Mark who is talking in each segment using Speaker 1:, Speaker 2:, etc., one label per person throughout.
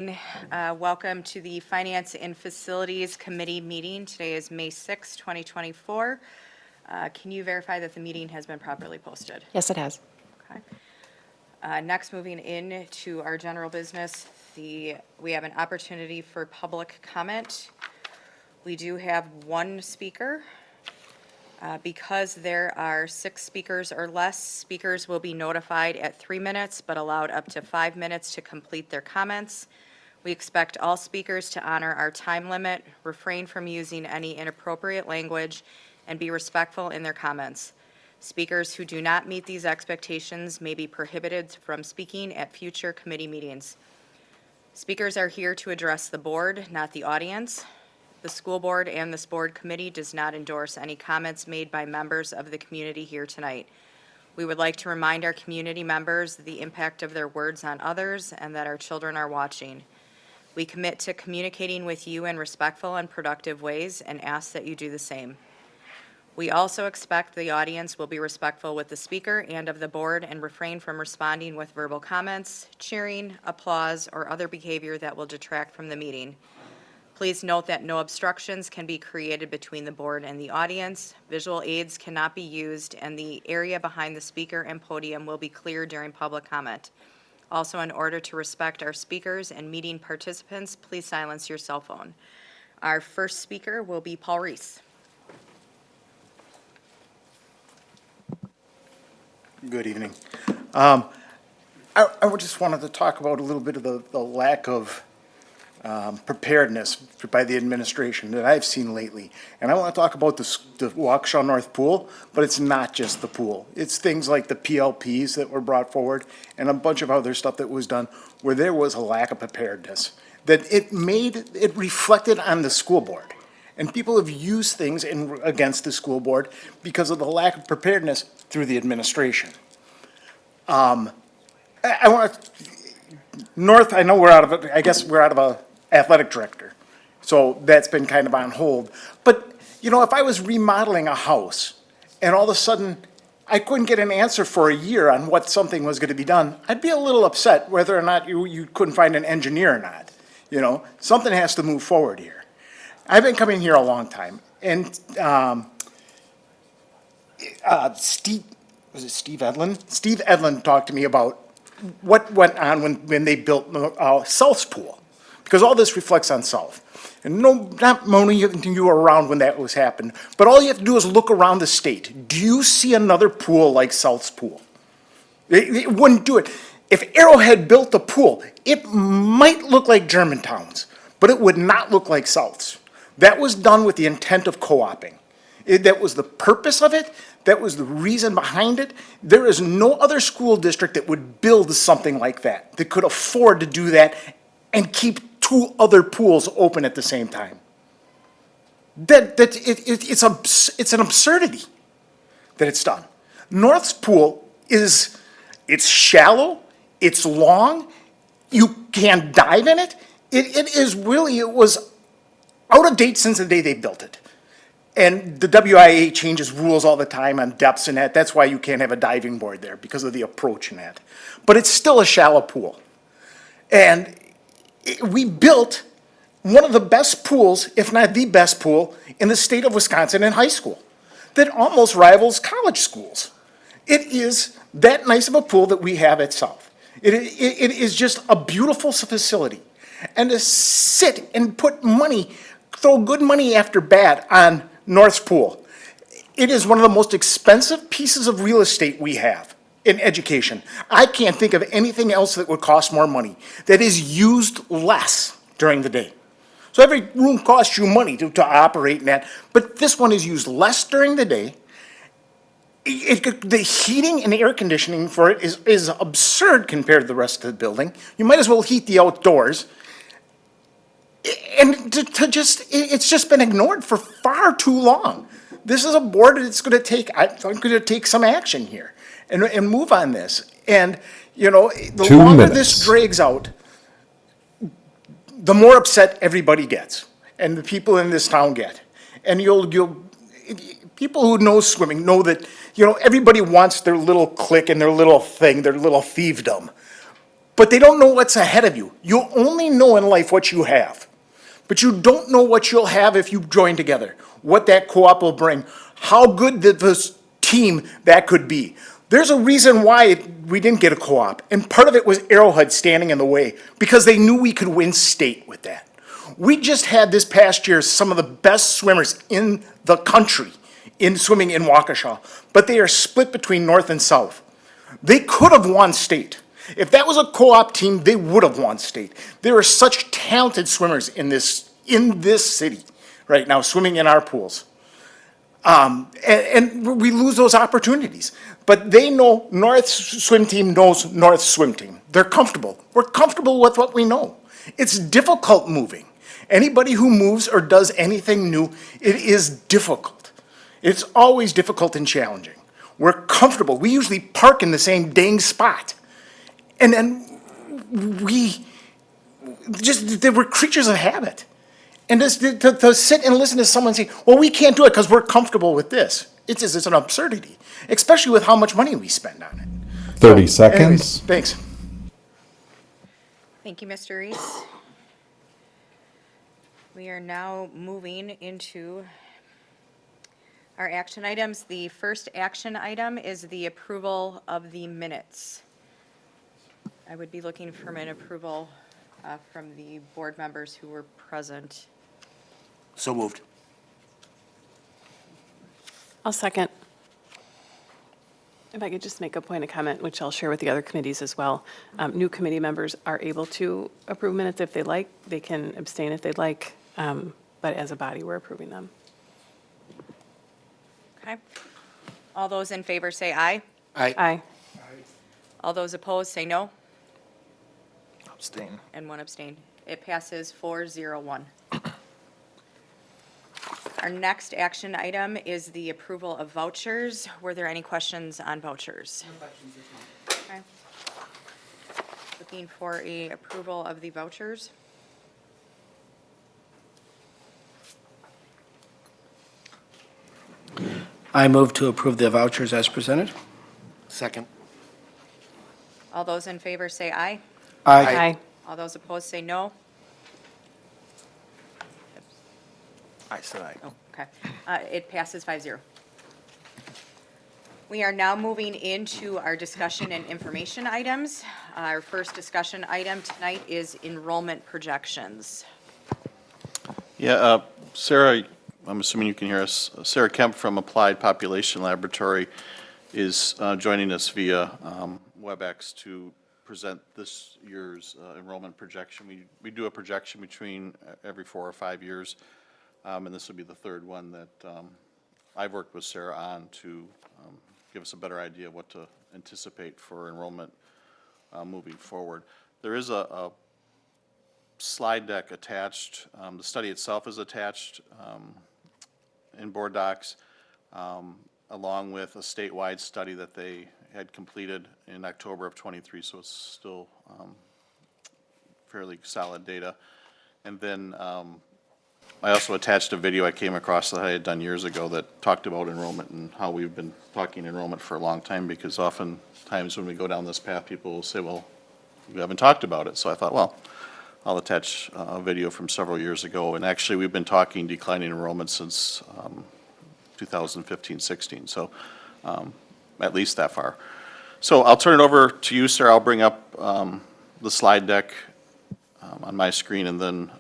Speaker 1: Welcome to the Finance and Facilities Committee meeting. Today is May 6, 2024. Can you verify that the meeting has been properly posted?
Speaker 2: Yes, it has.
Speaker 1: Okay. Next, moving into our general business, we have an opportunity for public comment. We do have one speaker. Because there are 6 speakers or less, speakers will be notified at 3 minutes, but allowed up to 5 minutes to complete their comments. We expect all speakers to honor our time limit, refrain from using any inappropriate language, and be respectful in their comments. Speakers who do not meet these expectations may be prohibited from speaking at future committee meetings. Speakers are here to address the board, not the audience. The school board and this board committee does not endorse any comments made by members of the community here tonight. We would like to remind our community members the impact of their words on others and that our children are watching. We commit to communicating with you in respectful and productive ways and ask that you do the same. We also expect the audience will be respectful with the speaker and of the board and refrain from responding with verbal comments, cheering, applause, or other behavior that will detract from the meeting. Please note that no obstructions can be created between the board and the audience. Visual aids cannot be used, and the area behind the speaker and podium will be clear during public comment. Also, in order to respect our speakers and meeting participants, please silence your cell phone. Our first speaker will be Paul Reese.
Speaker 3: Good evening. I just wanted to talk about a little bit of the lack of preparedness by the administration that I've seen lately. And I want to talk about the Waukesha North Pool, but it's not just the pool. It's things like the PLPs that were brought forward and a bunch of other stuff that was done where there was a lack of preparedness. That it reflected on the school board. And people have used things against the school board because of the lack of preparedness through the administration. I want North, I know we're out of it. I guess we're out of a athletic director. So that's been kind of on hold. But, you know, if I was remodeling a house and all of a sudden I couldn't get an answer for a year on what something was going to be done, I'd be a little upset whether or not you couldn't find an engineer or not. You know, something has to move forward here. I've been coming here a long time. And Steve Edlin? Steve Edlin talked to me about what went on when they built South's pool, because all this reflects on South. And not many of you were around when that was happened, but all you have to do is look around the state. Do you see another pool like South's pool? It wouldn't do it. If Arrowhead built a pool, it might look like Germantown's, but it would not look like South's. That was done with the intent of co-oping. That was the purpose of it. That was the reason behind it. There is no other school district that would build something like that could afford to do that and keep 2 other pools open at the same time. It's an absurdity that it's done. North's pool it's shallow, it's long, you can't dive in it. It was out of date since the day they built it. And the WIA changes rules all the time on depths and that. That's why you can't have a diving board there, because of the approach in that. But it's still a shallow pool. And we built one of the best pools, if not the best pool, in the state of Wisconsin in high school that almost rivals college schools. It is that nice of a pool that we have at South. It is just a beautiful facility. And to sit and put money, throw good money after bad on North's pool. It is one of the most expensive pieces of real estate we have in education. I can't think of anything else that would cost more money, that is used less during the day. So every room costs you money to operate in that, but this one is used less during the day. The heating and air conditioning for it is absurd compared to the rest of the building. You might as well heat the outdoors. And it's just been ignored for far too long. This is a board that's going to take some action here and move on this. And, you know, the
Speaker 4: 2
Speaker 3: longer
Speaker 4: minutes.
Speaker 3: this drags out, the more upset everybody gets and the people in this town get. And people who know swimming know that, you know, everybody wants their little clique and their little thing, their little thievedom. but they don't know what's ahead of you. You only know in life what you have. But you don't know what you'll have if you join together, what that co-op will bring, how good this team that could be. There's a reason why we didn't get a co-op, and part of it was Arrowhead standing in the way, because they knew we could win state with that. We just had this past year some of the best swimmers in the country in swimming in Waukesha, but they are split between north and south. They could have won state. If that was a co-op team, they would have won state. There are such talented swimmers in this city right now, swimming in our pools. And we lose those opportunities. But they know, North Swim Team knows North Swim Team. They're comfortable. We're comfortable with what we know. It's difficult moving. Anybody who moves or does anything new, it is difficult. It's always difficult and challenging. We're comfortable. We usually park in the same dang spot. And then we're creatures of habit. And just to sit and listen to someone say, well, we can't do it because we're comfortable with this. It's an absurdity, especially with how much money we spend on it.
Speaker 2: 30
Speaker 3: So, anyways,
Speaker 2: seconds.
Speaker 3: thanks.
Speaker 1: Thank you, Mr. Reese. We are now moving into our action items. The first action item is the approval of the minutes. I would be looking for an approval from the board members who were present.
Speaker 3: So moved.
Speaker 4: I'll second. If I could just make a point of comment, which I'll share with the other committees as well. New committee members are able to approve minutes if they like. They can abstain if they'd like, but as a body, we're approving them.
Speaker 1: Okay. All those in favor say aye.
Speaker 4: Aye.
Speaker 1: All those opposed say no,
Speaker 3: Abstain.
Speaker 1: and one abstain. It passes 4-0-1. Our next action item is the approval of vouchers. Were there any questions on vouchers? No questions this month. Okay. Looking for a approval of the vouchers.
Speaker 5: I move to approve the vouchers as presented.
Speaker 6: Second.
Speaker 1: All those in favor say aye.
Speaker 4: Aye.
Speaker 1: All those opposed say no.
Speaker 6: I said aye.
Speaker 1: Oh, okay. It passes 5-0. We are now moving into our discussion and information items. Our first discussion item tonight is enrollment projections.
Speaker 7: Yeah, Sarah, I'm assuming you can hear us. Sarah Kemp from Applied Population Laboratory is joining us via WebEx to present this year's enrollment projection. We do a projection between every 4 or 5 years, and this will be the third one that I've worked with Sarah on to give us a better idea of what to anticipate for enrollment moving forward. There is a slide deck attached. The study itself is attached in board docs, along with a statewide study that they had completed in October of '23, so it's still fairly solid data. And then I also attached a video I came across that I had done years ago that talked about enrollment and how we've been talking enrollment for a long time, because oftentimes when we go down this path, people will say, well, we haven't talked about it. So I thought, well, I'll attach a video from several years ago. And actually, we've been talking declining enrollment since 2015-16, so at least that far. So I'll turn it over to you, sir. I'll bring up the slide deck on my screen, and then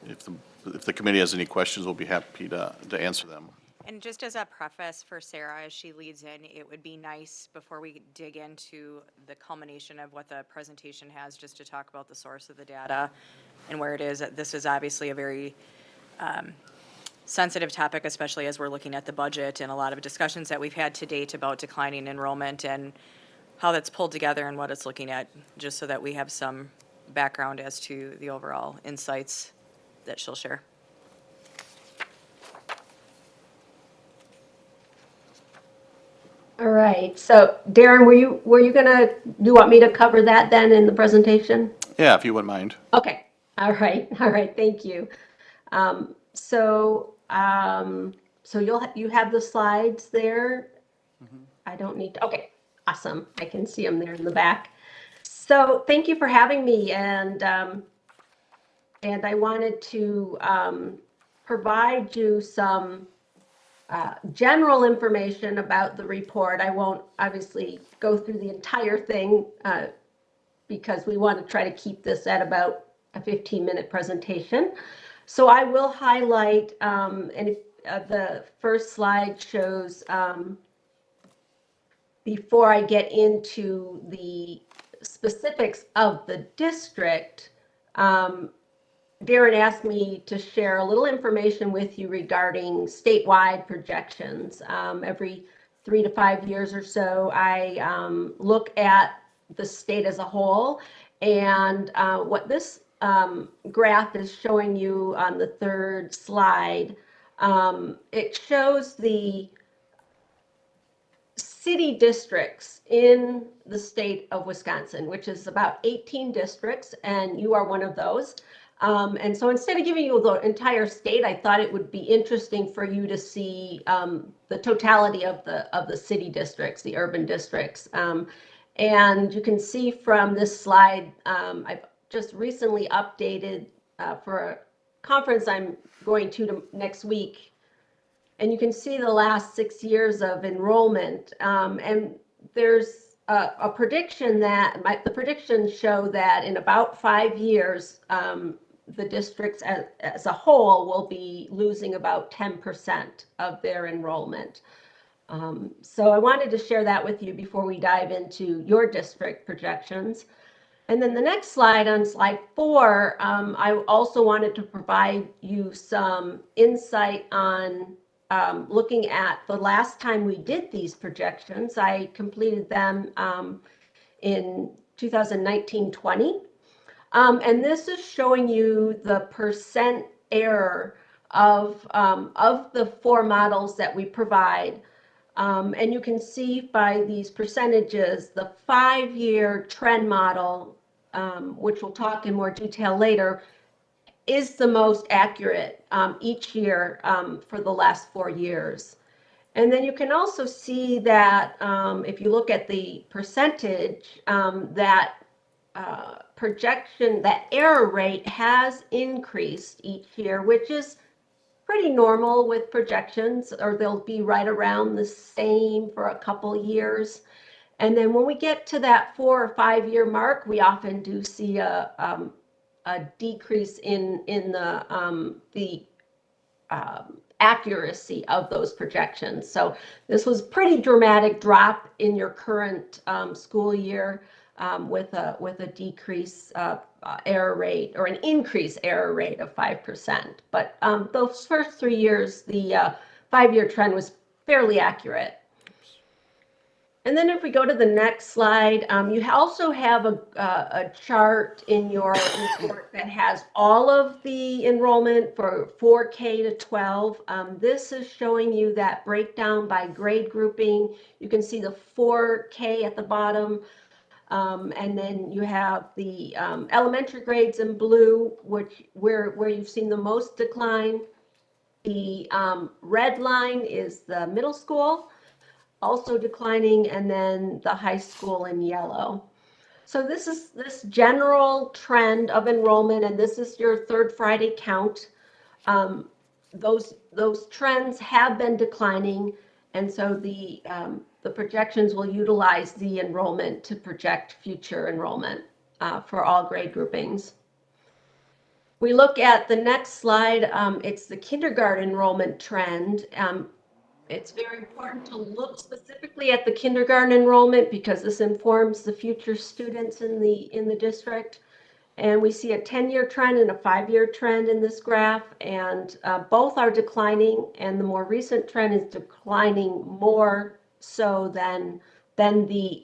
Speaker 7: if the committee has any questions, we'll be happy to answer them.
Speaker 1: And just as a preface for Sarah, as she leads in, it would be nice, before we dig into the culmination of what the presentation has, just to talk about the source of the data and where it is. This is obviously a very sensitive topic, especially as we're looking at the budget and a lot of discussions that we've had to date about declining enrollment and how that's pulled together and what it's looking at, just so that we have some background as to the overall insights that she'll share.
Speaker 8: All right, so Darren, were you gonna, you want me to cover that then in the presentation?
Speaker 7: Yeah, if you wouldn't mind.
Speaker 8: Okay, all right, thank you. So you have the slides there? I don't need to, okay, awesome, I can see them there in the back. So thank you for having me, and I wanted to provide you some general information about the report. I won't obviously go through the entire thing because we want to try to keep this at about a 15-minute presentation. So I will highlight, and if, the first slide shows, before I get into the specifics of the district, Darren asked me to share a little information with you regarding statewide projections. Every 3 to 5 years or so, I look at the state as a whole. And what this graph is showing you on the third slide, it shows the city districts in the state of Wisconsin, which is about 18 districts, and you are one of those. And so instead of giving you the entire state, I thought it would be interesting for you to see the totality of the city districts, the urban districts. And you can see from this slide, I've just recently updated for a conference I'm going to next week. And you can see the last 6 years of enrollment. And there's a prediction that, the predictions show that in about 5 years, the districts as a whole will be losing about 10% of their enrollment. So I wanted to share that with you before we dive into your district projections. And then the next slide, on slide 4, I also wanted to provide you some insight on looking at the last time we did these projections. I completed them in 2019-20. And this is showing you the percent error of the 4 models that we provide. And you can see by these percentages, the 5-year trend model, which we'll talk in more detail later, is the most accurate each year for the last 4 years. And then you can also see that if you look at the percentage, that projection, that error rate has increased each year, which is pretty normal with projections, or they'll be right around the same for a couple years. And then when we get to that 4 or 5 year mark, we often do see a decrease in the accuracy of those projections. So this was pretty dramatic drop in your current school year with a decrease error rate, or an increased error rate of 5%. But those first 3 years, the 5-year trend was fairly accurate. And then if we go to the next slide, you also have a chart in your report that has all of the enrollment for 4K to 12. This is showing you that breakdown by grade grouping. You can see the 4K at the bottom. And then you have the elementary grades in blue, where you've seen the most decline. The red line is the middle school, also declining, and then the high school in yellow. So this is this general trend of enrollment, and this is your third Friday count. Those trends have been declining, and so the projections will utilize the enrollment to project future enrollment for all grade groupings. We look at the next slide. It's the kindergarten enrollment trend. It's very important to look specifically at the kindergarten enrollment because this informs the future students in the district. And we see a 10-year trend and a 5-year trend in this graph, and both are declining, and the more recent trend is declining more so than the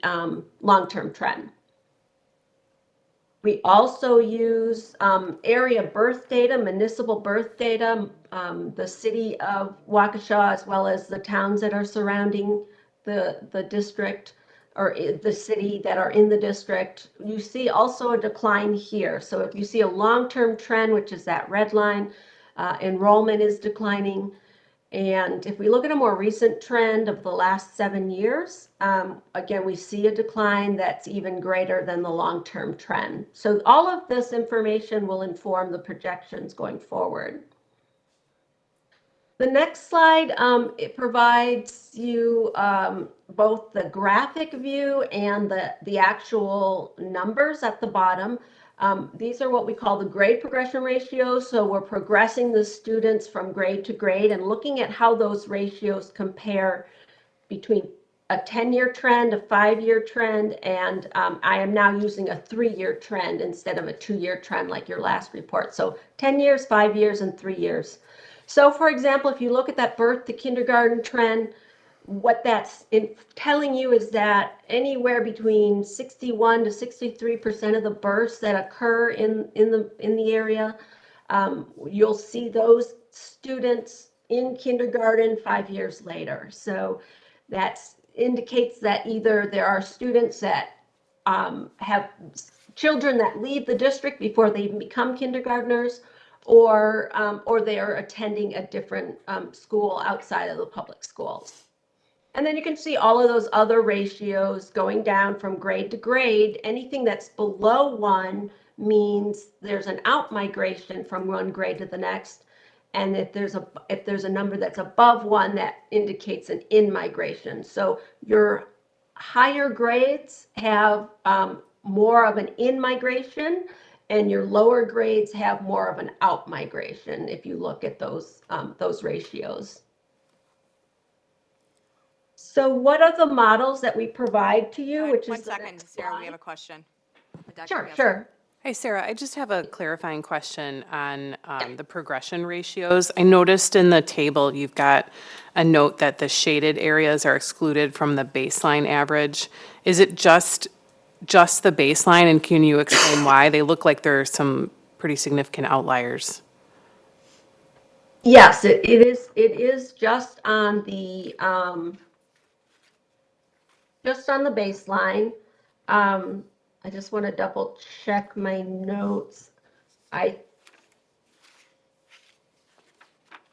Speaker 8: long-term trend. We also use area birth data, municipal birth data, the city of Waukesha, as well as the towns that are surrounding the district, or the city that are in the district. You see also a decline here. So if you see a long-term trend, which is that red line, enrollment is declining. And if we look at a more recent trend of the last 7 years, again, we see a decline that's even greater than the long-term trend. So all of this information will inform the projections going forward. The next slide, it provides you both the graphic view and the actual numbers at the bottom. These are what we call the grade progression ratios. So we're progressing the students from grade to grade and looking at how those ratios compare between a 10-year trend, a 5-year trend, and I am now using a 3-year trend instead of a 2-year trend like your last report. So 10 years, 5 years, and 3 years. So for example, if you look at that birth to kindergarten trend, what that's telling you is that anywhere between 61 to 63% of the births that occur in the area, you'll see those students in kindergarten 5 years later. So that indicates that either there are students that have children that leave the district before they even become kindergartners, or they are attending a different school outside of the public schools. And then you can see all of those other ratios going down from grade to grade. Anything that's below 1 means there's an out migration from one grade to the next. And if there's a number that's above 1, that indicates an in migration. So your higher grades have more of an in migration, and your lower grades have more of an out migration if you look at those ratios. So what are the models that we provide to you, which is
Speaker 1: One
Speaker 8: the
Speaker 1: second,
Speaker 8: next
Speaker 1: Sarah, we
Speaker 8: slide?
Speaker 1: have a question. Dr.
Speaker 8: Sure,
Speaker 1: Haslett.
Speaker 8: sure.
Speaker 4: Hi, Sarah. I just have a clarifying question on the progression ratios. I noticed in the table, you've got a note that the shaded areas are excluded from the baseline average. Is it just the baseline, and can you explain why? They look like there are some pretty significant outliers.
Speaker 8: Yes, it is just on the baseline. I just want to double check my notes.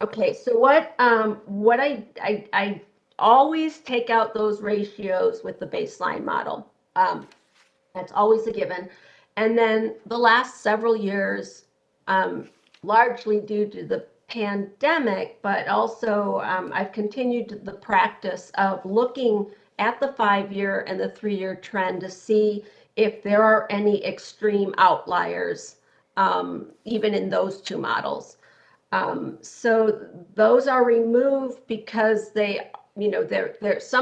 Speaker 8: Okay, so what I always take out those ratios with the baseline model. That's always a given. And then the last several years, largely due to the pandemic, but also I've continued the practice of looking at the 5-year and the 3-year trend to see if there are any extreme outliers, even in those two models. So those are removed because they, there's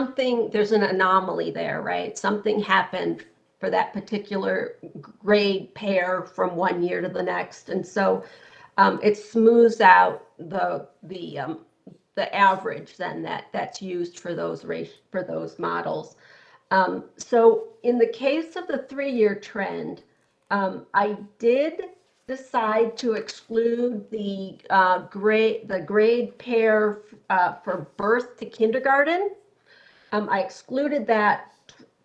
Speaker 8: an anomaly there, right? Something happened for that particular grade pair from one year to the next. And so it smooths out the average then that's used for those models. So in the case of the 3-year trend, I did decide to exclude the grade pair for birth to kindergarten. I excluded that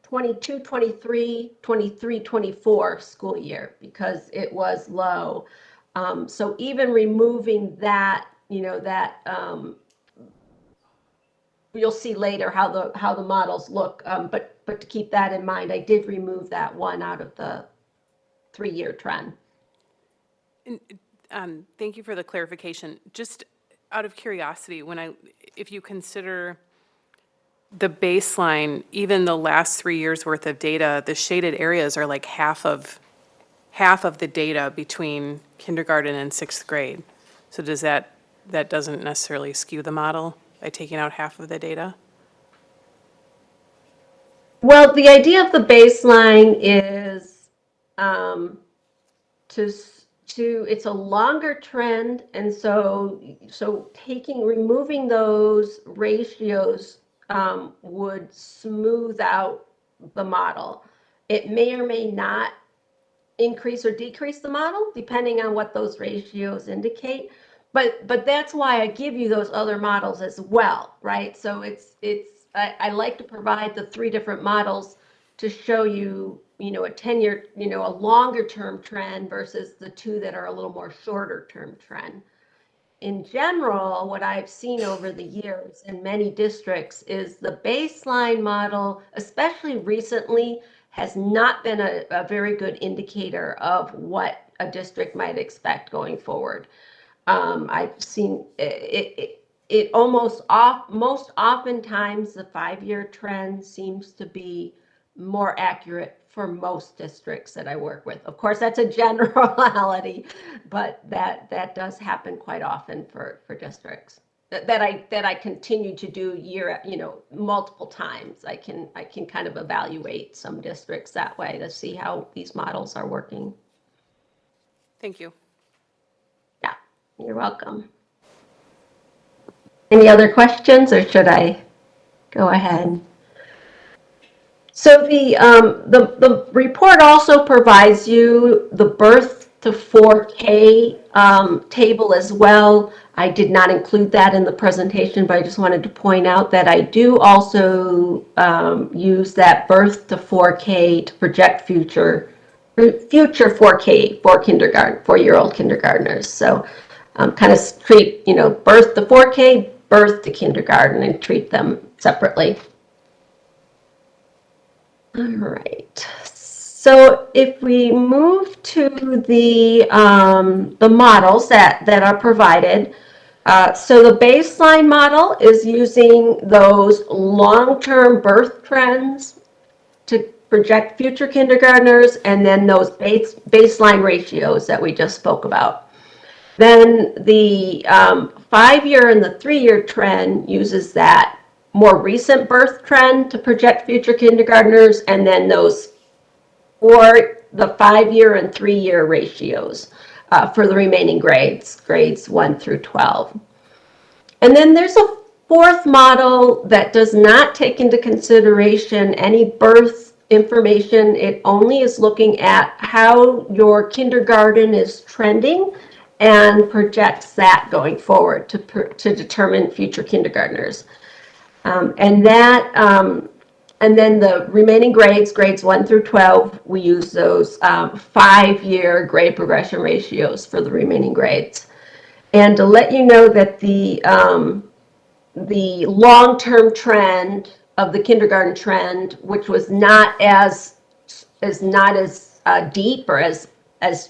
Speaker 8: 22, 23, 23, 24 school year because it was low. So even removing that, you'll see later how the models look. But to keep that in mind, I did remove that one out of the 3-year trend.
Speaker 4: Thank you for the clarification. Just out of curiosity, if you consider the baseline, even the last 3 years worth of data, the shaded areas are like half of the data between kindergarten and 6th grade. So that doesn't necessarily skew the model by taking out half of the data?
Speaker 8: Well, the idea of the baseline is it's a longer trend, and so removing those ratios would smooth out the model. It may or may not increase or decrease the model depending on what those ratios indicate. But that's why I give you those other models as well, right? So I like to provide the 3 different models to show you, a 10-year, a longer term trend versus the 2 that are a little more shorter term trend. in general, what I've seen over the years in many districts is the baseline model, especially recently, has not been a very good indicator of what a district might expect going forward. I've seen it most oftentimes the 5-year trend seems to be more accurate for most districts that I work with. Of course, that's a generality, but that does happen quite often for districts that I continue to do multiple times. I can kind of evaluate some districts that way to see how these models are working.
Speaker 4: Thank you.
Speaker 8: Yeah, you're welcome. Any other questions, or should I go ahead? So the report also provides you the birth to 4K table as well. I did not include that in the presentation, but I just wanted to point out that I do also use that birth to 4K to project future 4K for kindergarten, 4-year-old kindergartners. So kind of treat, birth to 4K, birth to kindergarten, and treat them separately. All right. So if we move to the models that are provided, so the baseline model is using those long-term birth trends to project future kindergartners, and then those baseline ratios that we just spoke about. Then the 5-year and the 3-year trend uses that more recent birth trend to project future kindergartners, and then those for the 5-year and 3-year ratios for the remaining grades 1 through 12. And then there's a fourth model that does not take into consideration any birth information. It only is looking at how your kindergarten is trending and projects that going forward to determine future kindergartners. And then the remaining grades 1 through 12, we use those 5-year grade progression ratios for the remaining grades. And to let you know that the long-term trend of the kindergarten trend, which was not as deep or as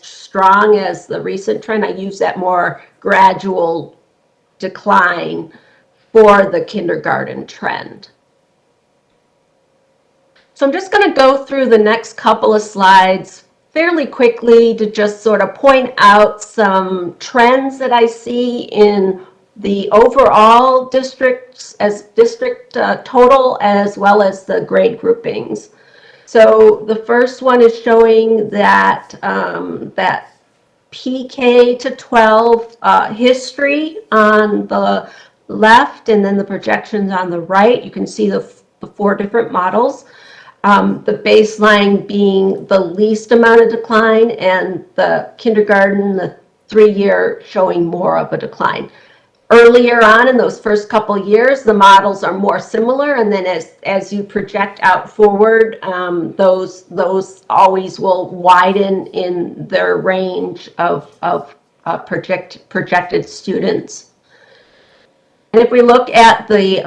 Speaker 8: strong as the recent trend, I use that more gradual decline for the kindergarten trend. So I'm just going to go through the next couple of slides fairly quickly to just sort of point out some trends that I see in the overall districts as district total, as well as the grade groupings. So the first one is showing that that PK to 12 history on the left, and then the projections on the right. You can see the 4 different models. The baseline being the least amount of decline, and the kindergarten, the 3-year, showing more of a decline. Earlier on in those first couple years, the models are more similar, and then as you project out forward, those always will widen in their range of projected students. And if we look at the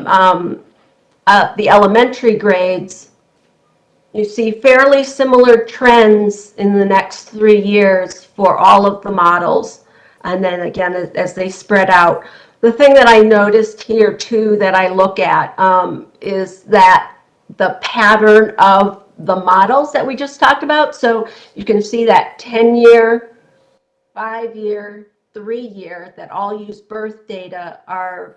Speaker 8: elementary grades, you see fairly similar trends in the next 3 years for all of the models. And then again, as they spread out. The thing that I noticed here too that I look at is that the pattern of the models that we just talked about. So you can see that 10-year, 5-year, 3-year that all use birth data are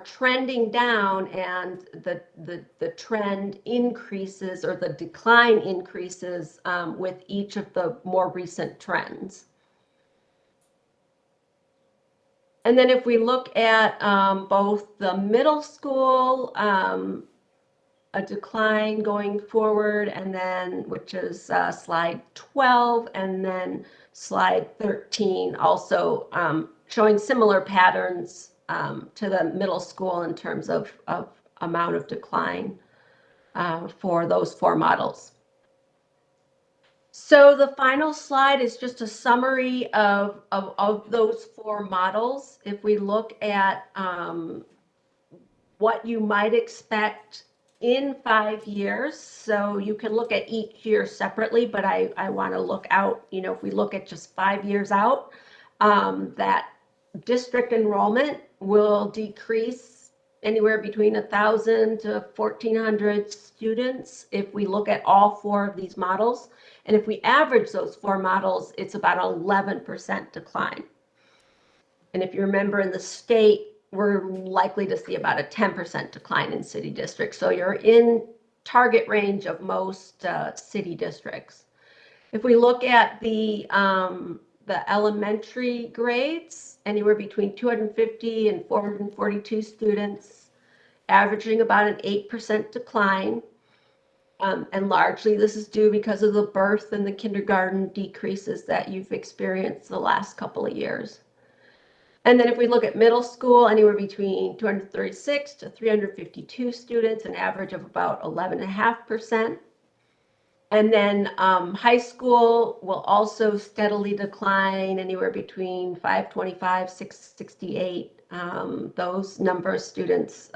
Speaker 8: trending down, and the trend increases, or the decline increases with each of the more recent trends. And then if we look at both the middle school, a decline going forward, and then, which is slide 12, and then slide 13, also showing similar patterns to the middle school in terms of amount of decline for those 4 models. So the final slide is just a summary of those four models. If we look at what you might expect in 5 years, so you can look at each year separately, but I want to look out, if we look at just 5 years out, that district enrollment will decrease anywhere between 1,000 to 1,400 students if we look at all four of these models. And if we average those four models, it's about 11% decline. And if you remember, in the state, we're likely to see about a 10% decline in city districts. So you're in target range of most city districts. If we look at the elementary grades, anywhere between 250 and 442 students, averaging about an 8% decline. And largely this is due because of the birth and the kindergarten decreases that you've experienced the last couple of years. And then if we look at middle school, anywhere between 236 to 352 students, an average of about 11.5%. And then high school will also steadily decline, anywhere between 525, 668. Those number of students,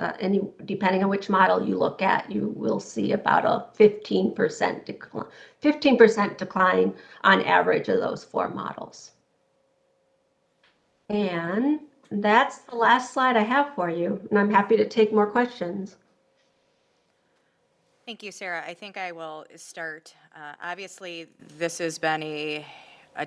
Speaker 8: depending on which model you look at, you will see about a 15% decline, 15% decline on average of those four models. And that's the last slide I have for you, and I'm happy to take more questions.
Speaker 1: Thank you, Sarah. I think I will start. Obviously, this has been a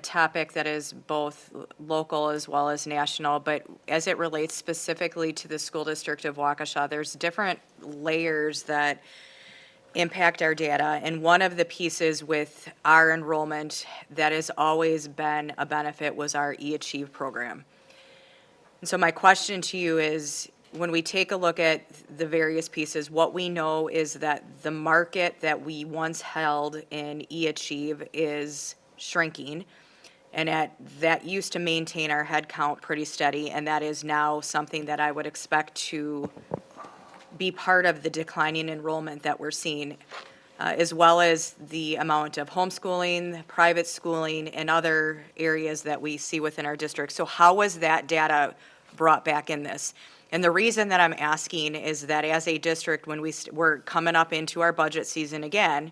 Speaker 1: topic that is both local as well as national, but as it relates specifically to the school district of Waukesha, there's different layers that impact our data. And one of the pieces with our enrollment that has always been a benefit was our eAchieve program. And so my question to you is, when we take a look at the various pieces, what we know is that the market that we once held in eAchieve is shrinking. And that used to maintain our head count pretty steady, and that is now something that I would expect to be part of the declining enrollment that we're seeing, as well as the amount of homeschooling, private schooling, and other areas that we see within our district. So how was that data brought back in this? And the reason that I'm asking is that as a district, when we're coming up into our budget season again,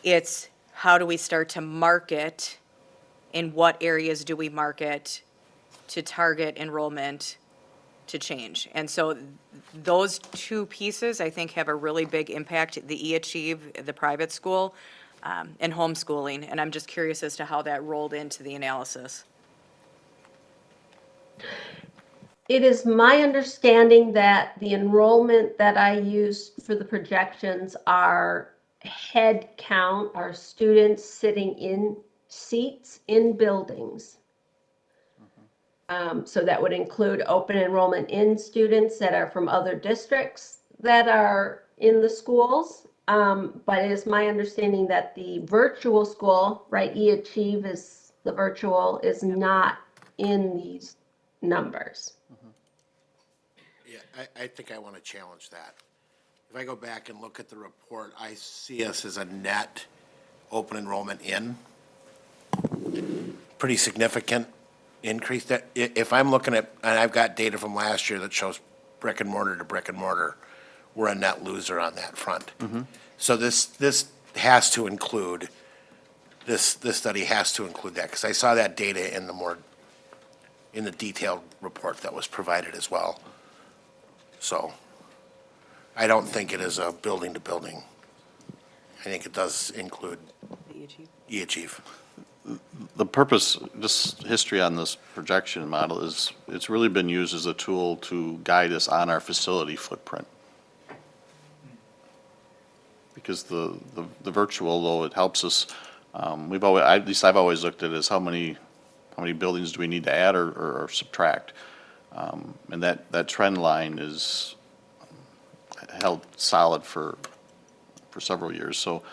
Speaker 1: it's how do we start to market, in what areas do we market to target enrollment to change? And so those two pieces, I think, have a really big impact, the eAchieve, the private school, and homeschooling. And I'm just curious as to how that rolled into the analysis.
Speaker 8: It is my understanding that the enrollment that I used for the projections are head count, are students sitting in seats in buildings. So that would include open enrollment in students that are from other districts that are in the schools. But it is my understanding that the virtual school, right, eAchieve is the virtual, is not in these numbers.
Speaker 6: Yeah, I think I want to challenge that. If I go back and look at the report, I see us as a net open enrollment in. Pretty significant increase. That if I'm looking at, and I've got data from last year that shows brick and mortar to brick and mortar, we're a net loser on that front. So this has to include, this study has to include that, because I saw that data in the detailed report that was provided as well. So I don't think it is a building to building. I think it does include eAchieve.
Speaker 7: The purpose, just history on this projection model is, it's really been used as a tool to guide us on our facility footprint. Because the virtual, though, it helps us, we've always, at least I've always looked at it as how many buildings do we need to add or subtract? And that trend line is held solid for several years. So,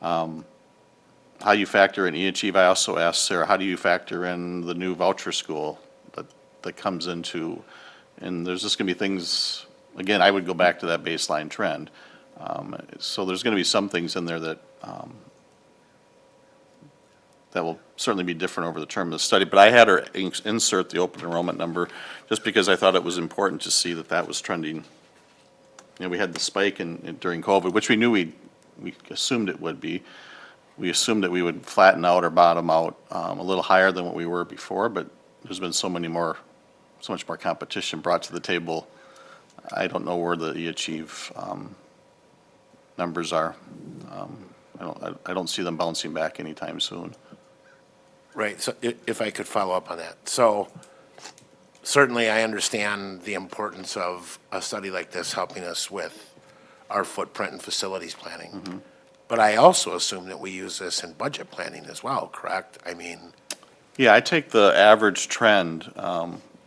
Speaker 7: how you factor in eAchieve, I also asked Sarah, how do you factor in the new voucher school that comes into, and there's just gonna be things, again, I would go back to that baseline trend. So there's gonna be some things in there that that will certainly be different over the term of the study. But I had her insert the open enrollment number just because I thought it was important to see that that was trending. You know, we had the spike during COVID, which we knew we assumed it would be. We assumed that we would flatten out or bottom out a little higher than what we were before, but there's been so much more competition brought to the table. I don't know where the eAchieve numbers are. I don't see them bouncing back anytime soon.
Speaker 6: Right, so if I could follow up on that. So certainly I understand the importance of a study like this helping us with our footprint and facilities planning. But I also assume that we use this in budget planning as well, correct? I mean,
Speaker 7: Yeah, I take the average trend,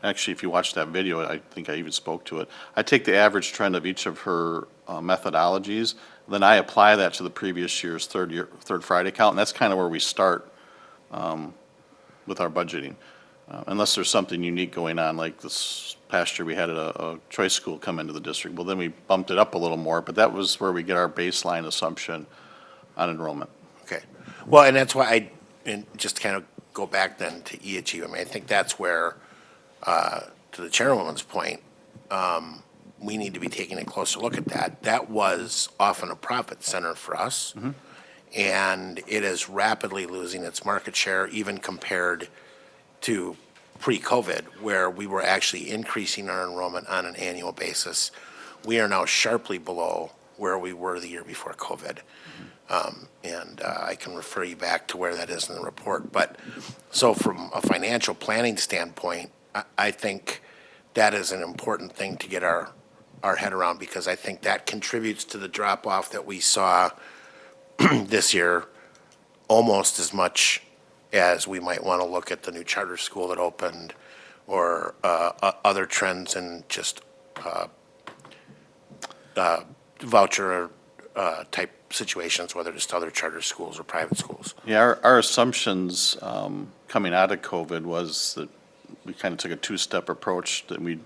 Speaker 7: actually, if you watch that video, I think I even spoke to it. I take the average trend of each of her methodologies, then I apply that to the previous year's third Friday count, and that's kind of where we start with our budgeting. Unless there's something unique going on, like this past year, we had a choice school come into the district. Well, then we bumped it up a little more, but that was where we get our baseline assumption on enrollment.
Speaker 6: okay. Well, and that's why and just to kind of go back then to eAchieve, I mean, I think that's where, to the chairwoman's point, we need to be taking a closer look at that. That was often a profit center for us. And it is rapidly losing its market share, even compared to pre-COVID, where we were actually increasing our enrollment on an annual basis. We are now sharply below where we were the year before COVID. And I can refer you back to where that is in the report. But, so from a financial planning standpoint, I think that is an important thing to get our head around, because I think that contributes to the drop-off that we saw this year almost as much as we might want to look at the new charter school that opened, or other trends in just voucher type situations, whether it's other charter schools or private schools.
Speaker 7: Yeah, our assumptions coming out of COVID was that we kind of took a two-step approach, that we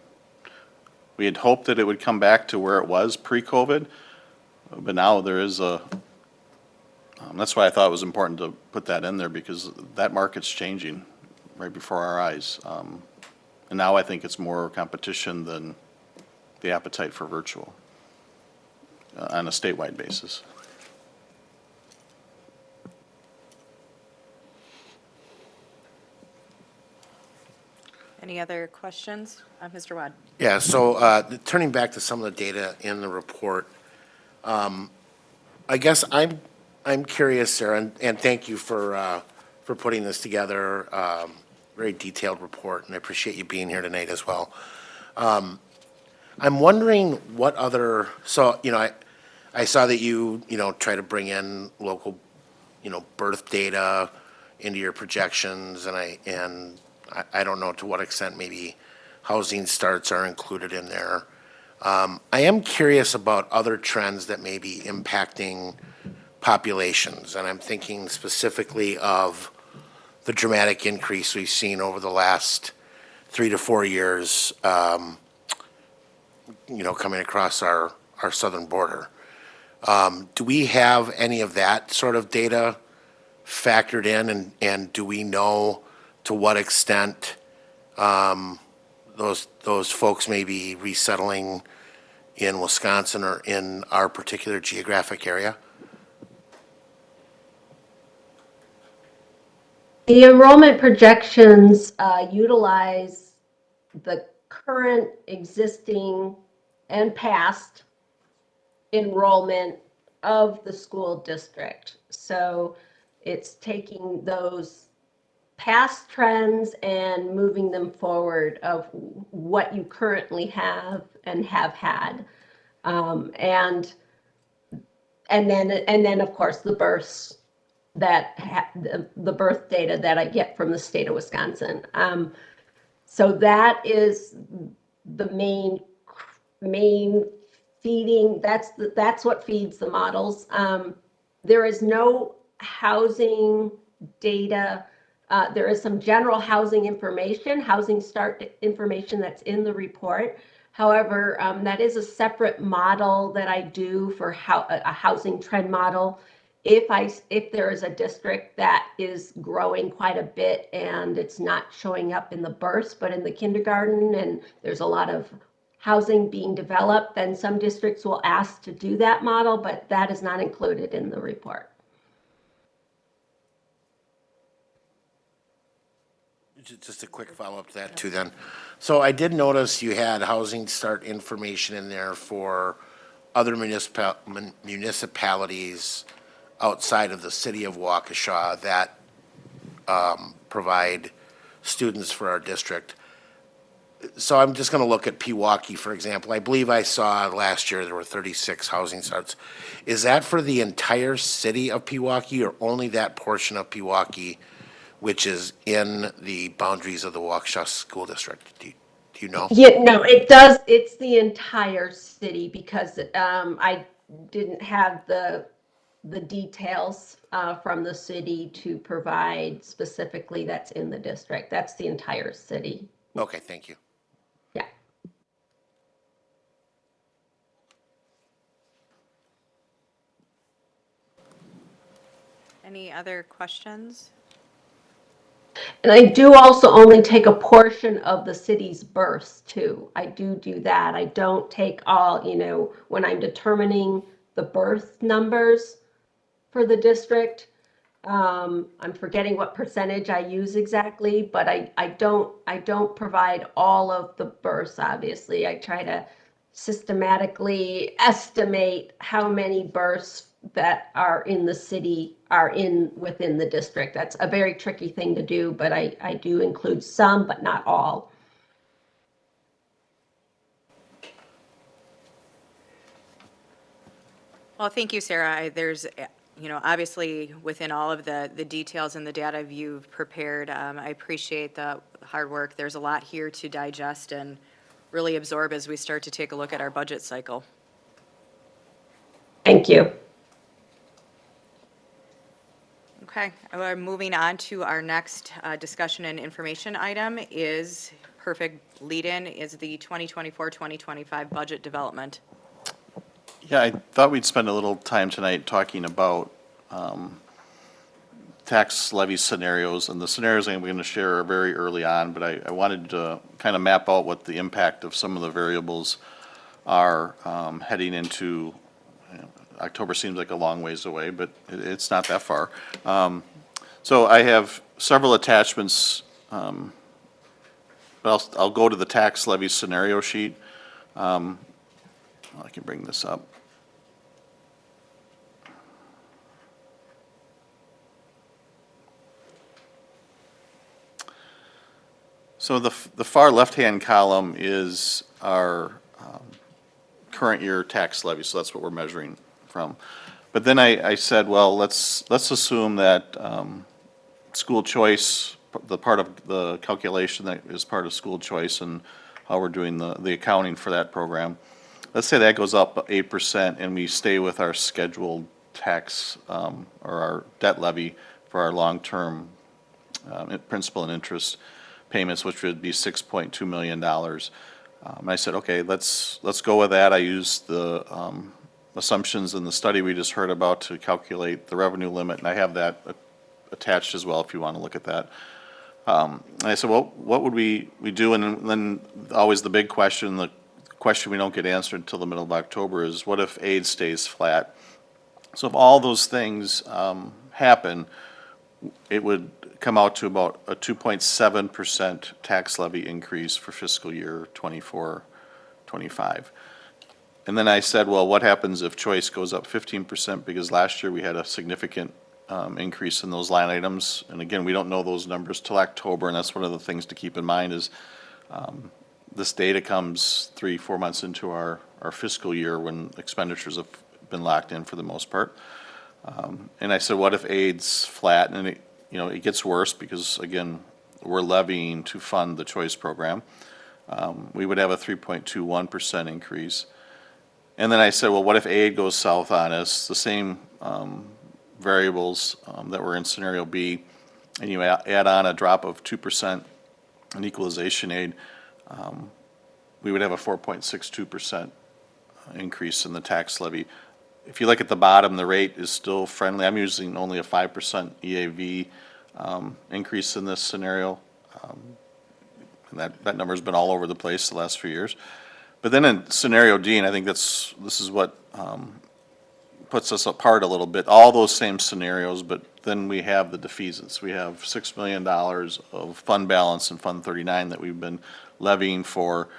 Speaker 7: had hoped that it would come back to where it was pre-COVID, but now there is that's why I thought it was important to put that in there, because that market's changing right before our eyes. And now I think it's more competition than the appetite for virtual on a statewide basis.
Speaker 1: Any other questions? Mr. Wad?
Speaker 6: Yeah, so turning back to some of the data in the report, I guess I'm curious, Sarah, and thank you for putting this together. Very detailed report, and I appreciate you being here tonight as well. I'm wondering what other, so, I saw that you try to bring in local, birth data into your projections, and I don't know to what extent maybe housing starts are included in there. I am curious about other trends that may be impacting populations, and I'm thinking specifically of the dramatic increase we've seen over the last 3 to 4 years, coming across our southern border. Do we have any of that sort of data factored in, and do we know to what extent those folks may be resettling in Wisconsin or in our particular geographic area?
Speaker 8: The enrollment projections utilize the current, existing, and past enrollment of the school district. So it's taking those past trends and moving them forward of what you currently have and have had. And then of course the births the birth data that I get from the state of Wisconsin. So that is the main feeding. That's what feeds the models. There is no housing data. There is some general housing information, housing start information that's in the report. However, that is a separate model that I do for a housing trend model. if there is a district that is growing quite a bit and it's not showing up in the births, but in the kindergarten, and there's a lot of housing being developed, then some districts will ask to do that model, but that is not included in the report.
Speaker 6: Just a quick follow-up to that too then. So I did notice you had housing start information in there for other municipalities outside of the city of Waukesha that provide students for our district. So I'm just going to look at Pewaukee, for example. I believe I saw last year there were 36 housing starts. Is that for the entire city of Pewaukee or only that portion of Pewaukee which is in the boundaries of the Waukesha School District? Do you know?
Speaker 8: Yeah, no, it does. It's the entire city because I didn't have the details from the city to provide specifically that's in the district. That's the entire city.
Speaker 6: Okay, thank you.
Speaker 8: Yeah.
Speaker 1: Any other questions?
Speaker 8: And I do also only take a portion of the city's births too. I do that. I don't take all, when I'm determining the birth numbers for the district. I'm forgetting what percentage I use exactly, but I don't provide all of the births, obviously. I try to systematically estimate how many births that are in the city are within the district. That's a very tricky thing to do, but I do include some, but not all.
Speaker 1: Well, thank you, Sarah. There's, obviously within all of the details and the data you've prepared, I appreciate the hard work. There's a lot here to digest and really absorb as we start to take a look at our budget cycle.
Speaker 8: Thank you.
Speaker 1: Okay, moving on to our next discussion and information item is, perfect lead-in, is the 2024-2025 budget development.
Speaker 7: Yeah, I thought we'd spend a little time tonight talking about tax levy scenarios, and the scenarios I'm going to share are very early on, but I wanted to kind of map out what the impact of some of the variables are heading into, October seems like a long ways away, but it's not that far. So I have several attachments, but I'll go to the tax levy scenario sheet. I can bring this up. So the far left-hand column is our current year tax levy, so that's what we're measuring from. But then I said, well, let's assume that school choice, the part of the calculation that is part of school choice and how we're doing the accounting for that program, let's say that goes up 8% and we stay with our scheduled tax or our debt levy for our long-term principal and interest payments, which would be $6.2 million. I said, okay, let's go with that. I used the assumptions in the study we just heard about to calculate the revenue limit, and I have that attached as well if you want to look at that. And I said, well, what would we do? And then always the big question, the question we don't get answered until the middle of October is, what if aid stays flat? So if all those things happen, it would come out to about a 2.7% tax levy increase for fiscal year 24-25. And then I said, well, what happens if choice goes up 15%? Because last year we had a significant increase in those line items. And again, we don't know those numbers till October, and that's one of the things to keep in mind is this data comes 3-4 months into our fiscal year when expenditures have been locked in for the most part. And I said, what if aid's flat? And it gets worse because, again, we're levying to fund the choice program. We would have a 3.21% increase. And then I said, well, what if aid goes south on us? The same variables that were in scenario B, and you add on a drop of 2% in equalization aid, we would have a 4.62% increase in the tax levy. if you look at the bottom, the rate is still friendly. I'm using only a 5% EAV increase in this scenario. And that number's been all over the place the last few years. But then in scenario D, and I think this is what puts us apart a little bit, all those same scenarios, but then we have the defeasance. We have $6 million of fund balance in Fund 39 that we've been levying for.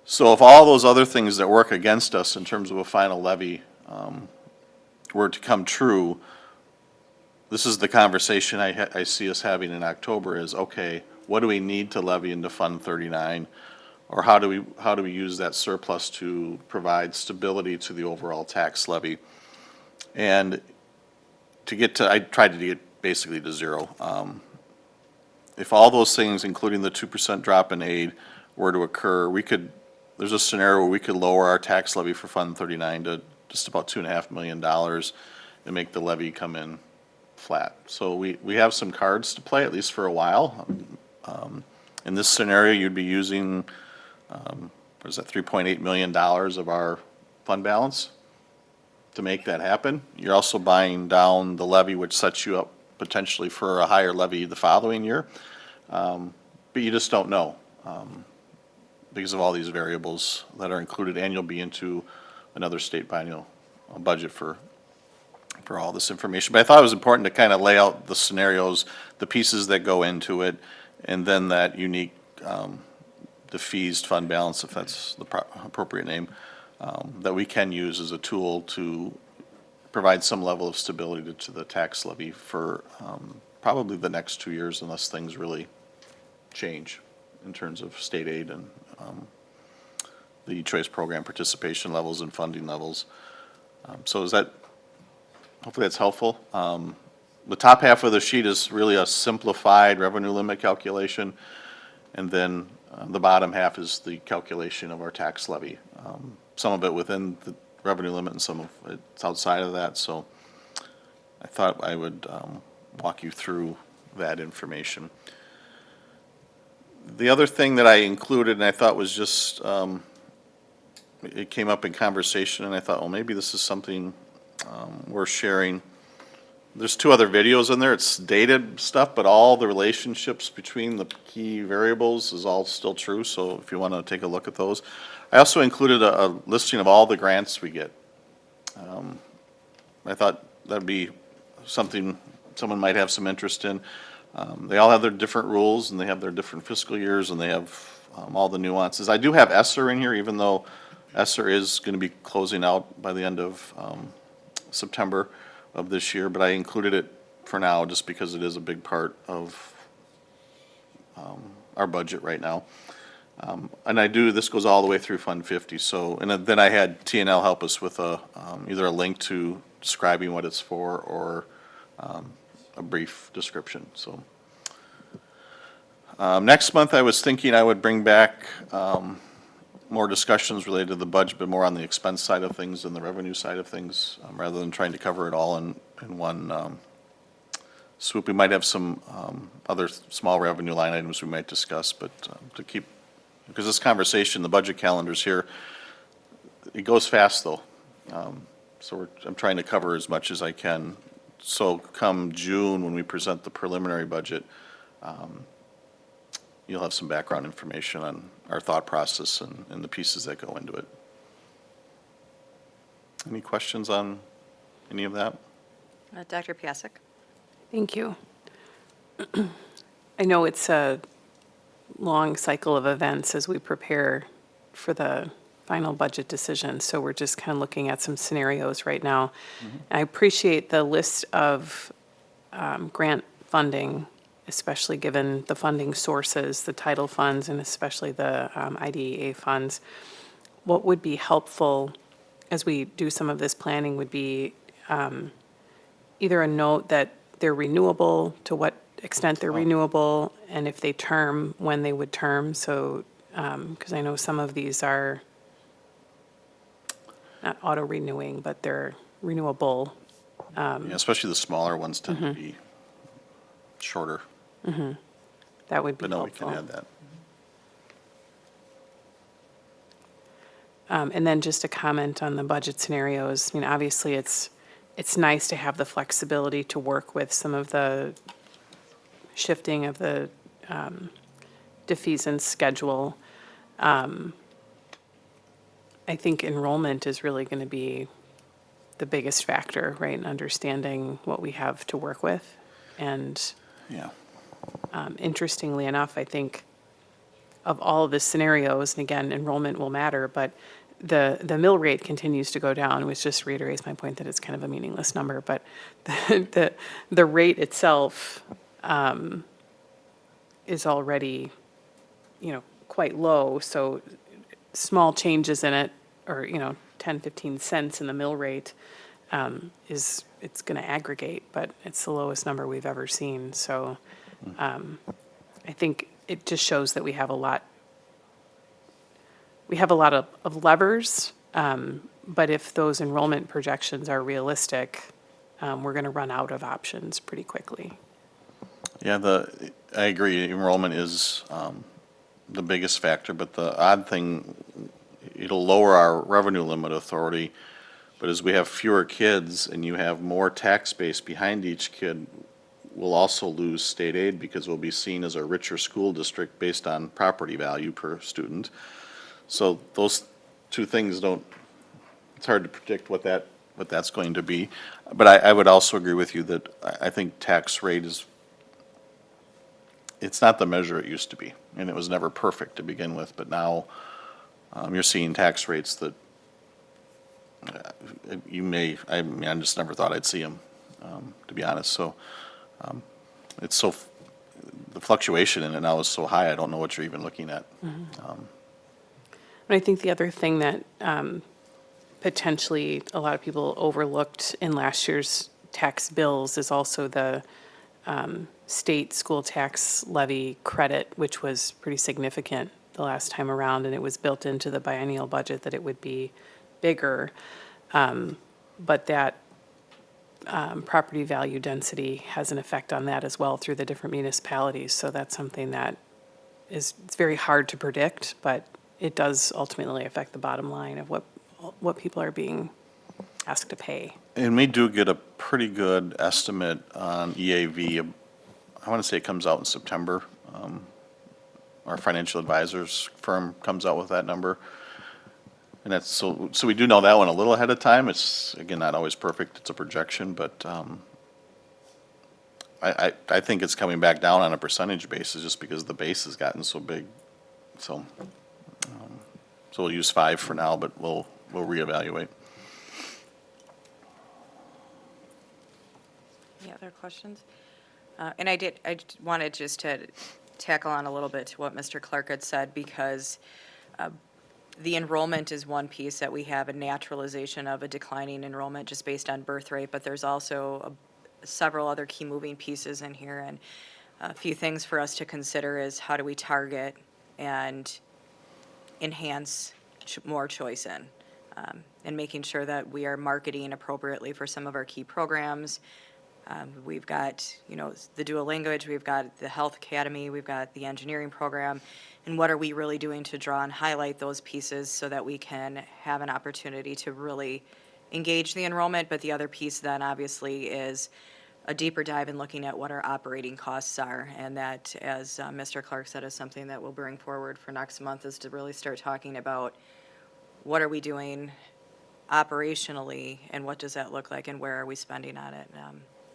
Speaker 7: So if all those other things that work against us in terms of a final levy were to come true, this is the conversation I see us having in October is, okay, what do we need to levy into Fund 39? Or how do we use that surplus to provide stability to the overall tax levy? And I tried to get basically to zero. If all those things, including the 2% drop in aid, were to occur, there's a scenario where we could lower our tax levy for Fund 39 to just about $2.5 million and make the levy come in flat. So we have some cards to play, at least for a while. In this scenario, you'd be using, what is that, $3.8 million of our fund balance to make that happen. You're also buying down the levy, which sets you up potentially for a higher levy the following year. But you just don't know because of all these variables that are included, and you'll be into another state biennial budget for all this information. But I thought it was important to kind of lay out the scenarios, the pieces that go into it, and then that unique defeased fund balance, if that's the appropriate name, that we can use as a tool to provide some level of stability to the tax levy for probably the next 2 years unless things really change in terms of state aid and the choice program participation levels and funding levels. So hopefully that's helpful. The top half of the sheet is really a simplified revenue limit calculation, and then the bottom half is the calculation of our tax levy. Some of it within the revenue limit and some of it's outside of that, so I thought I would walk you through that information. The other thing that I included, and I thought was just, it came up in conversation, and I thought, well, maybe this is something worth sharing. There's 2 other videos in there. It's dated stuff, but all the relationships between the key variables is all still true, so if you want to take a look at those. I also included a listing of all the grants we get. I thought that'd be something someone might have some interest in. They all have their different rules, and they have their different fiscal years, and they have all the nuances. I do have ESSER in here, even though ESSER is going to be closing out by the end of September of this year, but I included it for now just because it is a big part of our budget right now. And this goes all the way through Fund 50, so, and then I had T&L help us with either a link to describing what it's for or a brief description, so. Next month, I was thinking I would bring back more discussions related to the budget, but more on the expense side of things than the revenue side of things, rather than trying to cover it all in one swoop. We might have some other small revenue line items we might discuss, but because this conversation, the budget calendar's here, it goes fast though. So I'm trying to cover as much as I can. So come June, when we present the preliminary budget, you'll have some background information on our thought process and the pieces that go into it. Any questions on any of that?
Speaker 1: Dr. Piasek?
Speaker 4: Thank you. I know it's a long cycle of events as we prepare for the final budget decision, so we're just kind of looking at some scenarios right now. I appreciate the list of grant funding, especially given the funding sources, the title funds, and especially the IDEA funds. What would be helpful as we do some of this planning would be either a note that they're renewable, to what extent they're renewable, and if they term, when they would term. So, because I know some of these are not auto-renewing, but they're renewable.
Speaker 7: Yeah, especially the smaller ones tend to be shorter,
Speaker 4: That would be
Speaker 7: but no, we
Speaker 4: helpful.
Speaker 7: can add that.
Speaker 4: And then just a comment on the budget scenarios. I mean, obviously, it's nice to have the flexibility to work with some of the shifting of the defeasance schedule. I think enrollment is really going to be the biggest factor, right, in understanding what we have to work with. And
Speaker 7: Yeah.
Speaker 4: interestingly enough, I think of all of the scenarios, and again, enrollment will matter, but the mill rate continues to go down, which just reiterates my point that it's kind of a meaningless number, but the rate itself is already, quite low, so small changes in it, or, 10, 15 cents in the mill rate, it's going to aggregate, but it's the lowest number we've ever seen. So I think it just shows that we have a lot of levers, but if those enrollment projections are realistic, we're going to run out of options pretty quickly.
Speaker 7: Yeah, I agree, enrollment is the biggest factor, but the odd thing, it'll lower our revenue limit authority, but as we have fewer kids and you have more tax base behind each kid, we'll also lose state aid because we'll be seen as a richer school district based on property value per student. So those two things it's hard to predict what that's going to be. But I would also agree with you that I think tax rate it's not the measure it used to be, and it was never perfect to begin with, but now you're seeing tax rates that I mean, I just never thought I'd see them, to be honest. So the fluctuation in it now is so high, I don't know what you're even looking at.
Speaker 4: And I think the other thing that potentially a lot of people overlooked in last year's tax bills is also the state school tax levy credit, which was pretty significant the last time around, and it was built into the biennial budget that it would be bigger. But that property value density has an effect on that as well through the different municipalities. So that's something that it's very hard to predict, but it does ultimately affect the bottom line of what people are being asked to pay.
Speaker 7: And we do get a pretty good estimate on EAV. I want to say it comes out in September. Our financial advisors firm comes out with that number. And that's, so we do know that one a little ahead of time. It's, again, not always perfect. It's a projection, but I think it's coming back down on a percentage basis just because the base has gotten so big. So we'll use 5 for now, but we'll reevaluate.
Speaker 1: Any other questions? And I wanted just to tackle on a little bit to what Mr. Clark had said, because the enrollment is one piece that we have a naturalization of a declining enrollment just based on birth rate, but there's also several other key moving pieces in here. And a few things for us to consider is how do we target and enhance more choice in, and making sure that we are marketing appropriately for some of our key programs. We've got, the dual language, we've got the health academy, we've got the engineering program, and what are we really doing to draw and highlight those pieces so that we can have an opportunity to really engage the enrollment. But the other piece then obviously is a deeper dive in looking at what our operating costs are, and that, as Mr. Clark said, is something that we'll bring forward for next month, is to really start talking about what are we doing operationally and what does that look like and where are we spending on it,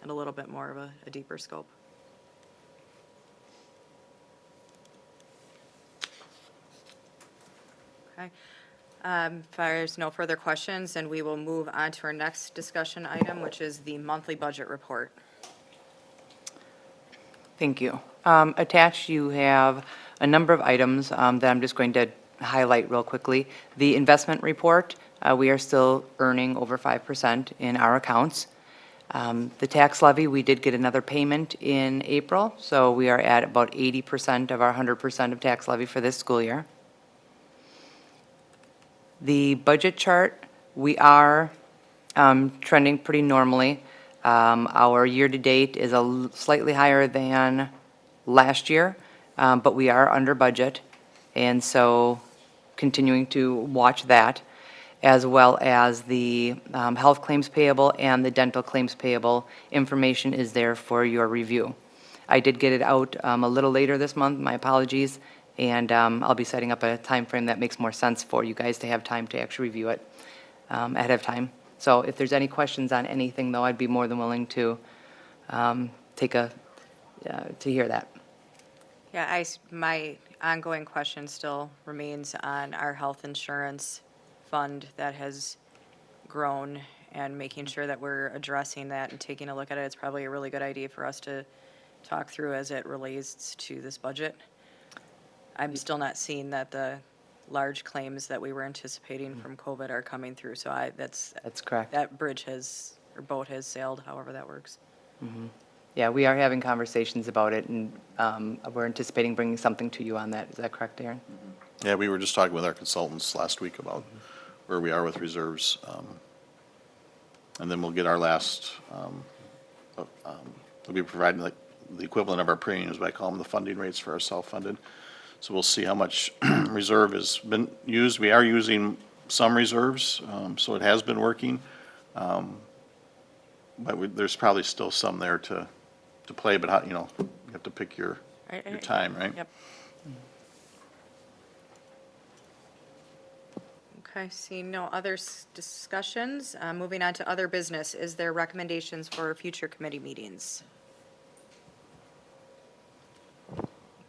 Speaker 1: and a little bit more of a deeper scope. Okay. If there's no further questions, then we will move on to our next discussion item, which is the monthly budget report.
Speaker 2: Thank you. Attached, you have a number of items that I'm just going to highlight real quickly. The investment report, we are still earning over 5% in our accounts. The tax levy, we did get another payment in April, so we are at about 80% of our 100% of tax levy for this school year. The budget chart, we are trending pretty normally. Our year-to-date is slightly higher than last year, but we are under budget. And so continuing to watch that, as well as the health claims payable and the dental claims payable. Information is there for your review. I did get it out a little later this month, my apologies, and I'll be setting up a time frame that makes more sense for you guys to have time to actually review it ahead of time. So if there's any questions on anything, though, I'd be more than willing to to hear that.
Speaker 1: Yeah, my ongoing question still remains on our health insurance fund that has grown and making sure that we're addressing that and taking a look at it. It's probably a really good idea for us to talk through as it relates to this budget. I'm still not seeing that the large claims that we were anticipating from COVID are coming through, so
Speaker 2: That's correct.
Speaker 1: that bridge or boat has sailed, however that works.
Speaker 2: Yeah, we are having conversations about it, and we're anticipating bringing something to you on that. Is that correct, Aaron?
Speaker 7: Yeah, we were just talking with our consultants last week about where we are with reserves. And then we'll get our last, we'll be providing like the equivalent of our premiums, but I call them the funding rates for our self-funded. So we'll see how much reserve has been used. We are using some reserves, so it has been working. But there's probably still some there to play, but how, you have to pick your time, right?
Speaker 1: Yep. Okay, seeing no other discussions, moving on to other business. Is there recommendations for future committee meetings?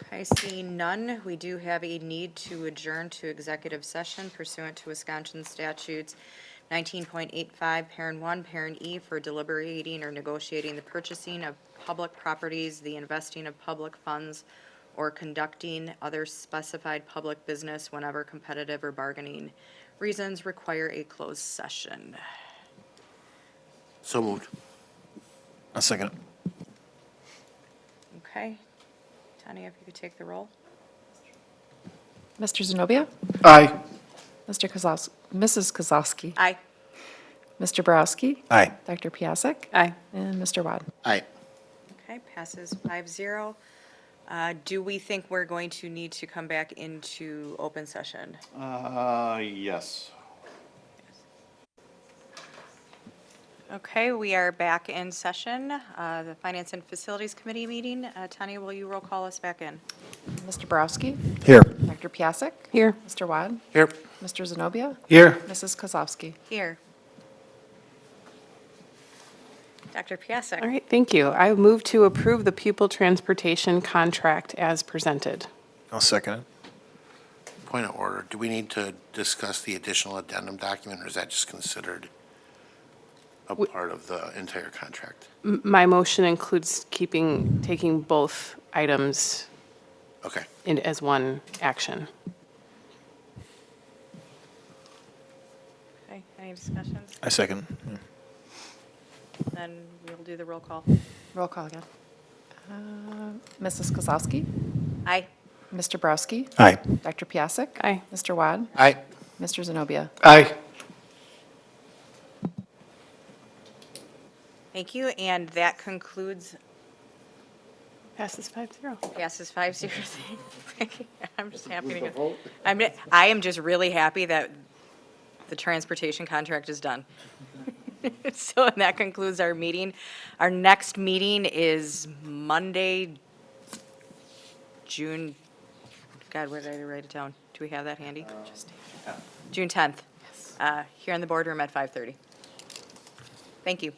Speaker 1: Okay, seeing none, we do have a need to adjourn to executive session pursuant to Wisconsin statutes 19.85, parent 1, parent E, for deliberating or negotiating the purchasing of public properties, the investing of public funds, or conducting other specified public business whenever competitive or bargaining reasons require a closed session.
Speaker 6: So moved.
Speaker 3: A second.
Speaker 1: Okay. Tanya, if you could take the roll.
Speaker 9: Mr. Zenobia?
Speaker 3: Aye.
Speaker 9: Mrs. Kozlowski?
Speaker 1: Aye.
Speaker 9: Mr. Borowski?
Speaker 3: Aye.
Speaker 9: Dr. Piasek?
Speaker 4: Aye.
Speaker 9: And Mr. Wad?
Speaker 6: Aye.
Speaker 1: Okay, passes 5-0. Do we think we're going to need to come back into open session?
Speaker 7: Yes.
Speaker 1: Okay, we are back in session. The Finance and Facilities Committee meeting. Tanya, will you roll call us back in?
Speaker 9: Mr. Borowski?
Speaker 3: Here.
Speaker 9: Dr. Piasek?
Speaker 4: Here.
Speaker 9: Mr. Wad?
Speaker 6: Here.
Speaker 9: Mr. Zenobia?
Speaker 3: Here.
Speaker 9: Mrs. Kozlowski?
Speaker 1: Here. Dr. Piasek.
Speaker 4: All right, thank you. I move to approve the pupil transportation contract as presented.
Speaker 3: I'll second it.
Speaker 6: Point of order, do we need to discuss the additional addendum document, or is that just considered a part of the entire contract?
Speaker 4: My motion includes taking both items
Speaker 6: Okay.
Speaker 4: as one action.
Speaker 1: Okay, any discussions?
Speaker 3: I second.
Speaker 1: Then we'll do the roll call.
Speaker 9: Roll call again. Mrs. Kozlowski?
Speaker 1: Aye.
Speaker 9: Mr. Borowski?
Speaker 3: Aye.
Speaker 9: Dr. Piasek?
Speaker 4: Aye.
Speaker 9: Mr. Wad?
Speaker 6: Aye.
Speaker 9: Mr. Zenobia?
Speaker 3: Aye.
Speaker 1: Thank you, and that concludes,
Speaker 4: Passes 5-0.
Speaker 1: passes 5-0. Thank you. I'm just happy to go. I am just really happy that the transportation contract is done. So, and that concludes our meeting. Our next meeting is Monday, June, God, where did I write it down? Do we have that handy? June 10th. Here in the boardroom at 5:30. Thank you.